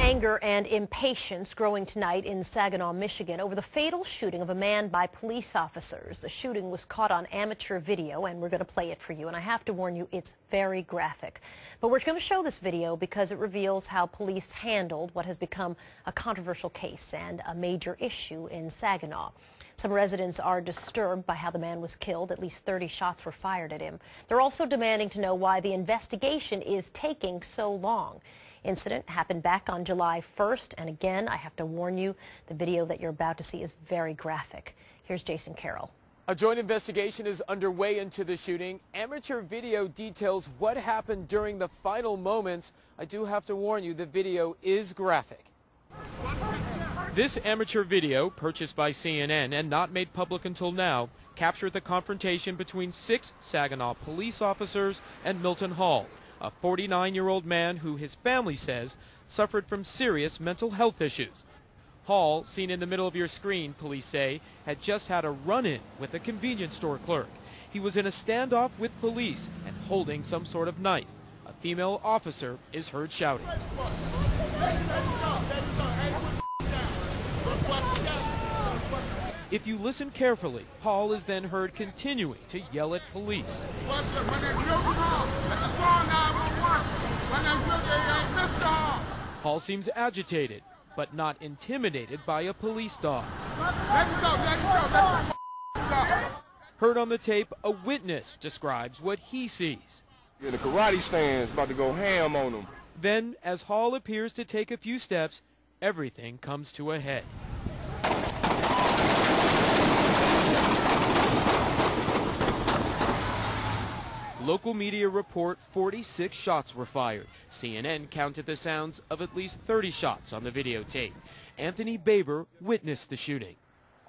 Anger and impatience growing tonight in Saginaw, Michigan over the fatal shooting of a man by police officers. The shooting was caught on amateur video, and we're going to play it for you. And I have to warn you, it's very graphic. But we're going to show this video because it reveals how police handled what has become a controversial case and a major issue in Saginaw. Some residents are disturbed by how the man was killed. At least 30 shots were fired at him. They're also demanding to know why the investigation is taking so long. Incident happened back on July 1st, and again, I have to warn you, the video that you're about to see is very graphic. Here's Jason Carroll. A joint investigation is underway into the shooting. Amateur video details what happened during the final moments. I do have to warn you, the video is graphic. This amateur video, purchased by CNN and not made public until now, captured the confrontation between 6 Saginaw police officers and Milton Hall, a 49-year-old man who his family says suffered from serious mental health issues. Hall, seen in the middle of your screen, police say, had just had a run-in with a convenience store clerk. He was in a standoff with police and holding some sort of knife. A female officer is heard shouting. If you listen carefully, Hall is then heard continuing to yell at police. Hall seems agitated, but not intimidated by a police dog. Heard on the tape, a witness describes what he sees. Yeah, the karate stand's about to go ham on him. Then, as Hall appears to take a few steps, everything comes to a head. Local media report 46 shots were fired. CNN counted the sounds of at least 30 shots on the videotape. Anthony Baber witnessed the shooting.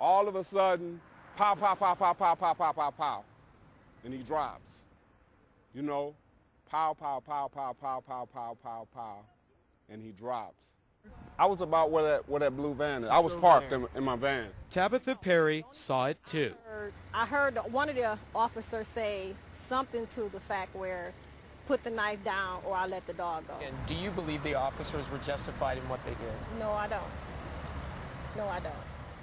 All of a sudden, pow, pow, pow, pow, pow, pow, pow, pow, pow, and he drops. You know, pow, pow, pow, pow, pow, pow, pow, pow, pow, and he drops. I was about where that blue van is. I was parked in my van. Tabitha Perry saw it too. I heard one of the officers say something to the fact where put the knife down or I'll let the dog go. And do you believe the officers were justified in what they did? No, I don't. No, I don't.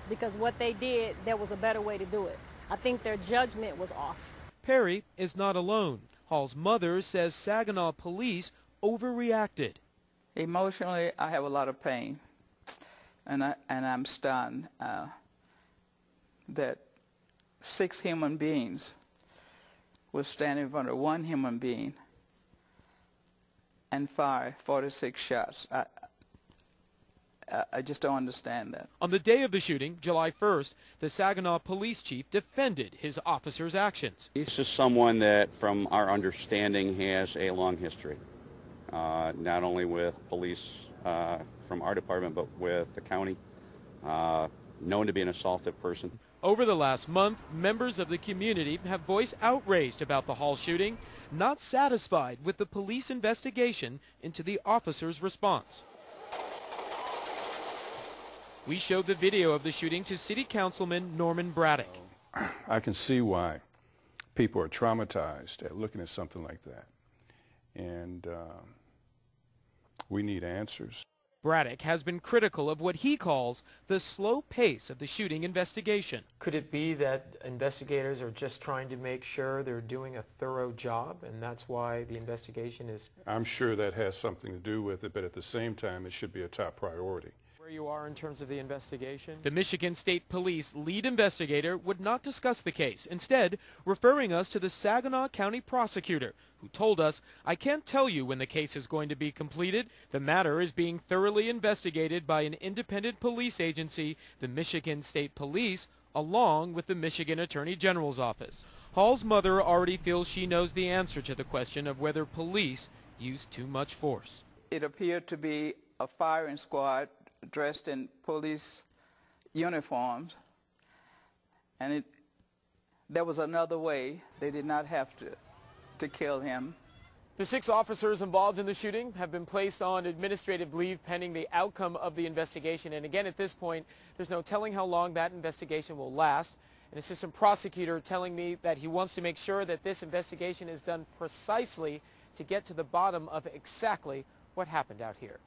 Because what they did, there was a better way to do it. I think their judgment was off. Perry is not alone. Hall's mother says Saginaw police overreacted. Emotionally, I have a lot of pain, and I'm stunned that 6 human beings will stand in front of one human being and fire 46 shots. I just don't understand that. On the day of the shooting, July 1st, the Saginaw police chief defended his officer's actions. He's just someone that, from our understanding, has a long history. Not only with police from our department, but with the county, known to be an assaultive person. Over the last month, members of the community have voiced outraged about the Hall shooting, not satisfied with the police investigation into the officer's response. We showed the video of the shooting to City Councilman Norman Braddock. I can see why people are traumatized at looking at something like that. And we need answers. Braddock has been critical of what he calls the slow pace of the shooting investigation. Could it be that investigators are just trying to make sure they're doing a thorough job, and that's why the investigation is... I'm sure that has something to do with it, but at the same time, it should be a top priority. Where you are in terms of the investigation? The Michigan State Police lead investigator would not discuss the case, instead referring us to the Saginaw County prosecutor, who told us, "I can't tell you when the case is going to be completed. The matter is being thoroughly investigated by an independent police agency, the Michigan State Police, along with the Michigan Attorney General's office." Hall's mother already feels she knows the answer to the question of whether police used too much force. It appeared to be a firing squad dressed in police uniforms, and there was another way. They did not have to kill him. The 6 officers involved in the shooting have been placed on administrative leave pending the outcome of the investigation. And again, at this point, there's no telling how long that investigation will last. An assistant prosecutor telling me that he wants to make sure that this investigation is done precisely to get to the bottom of exactly what happened out here.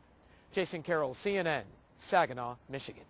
Jason Carroll, CNN, Saginaw, Michigan.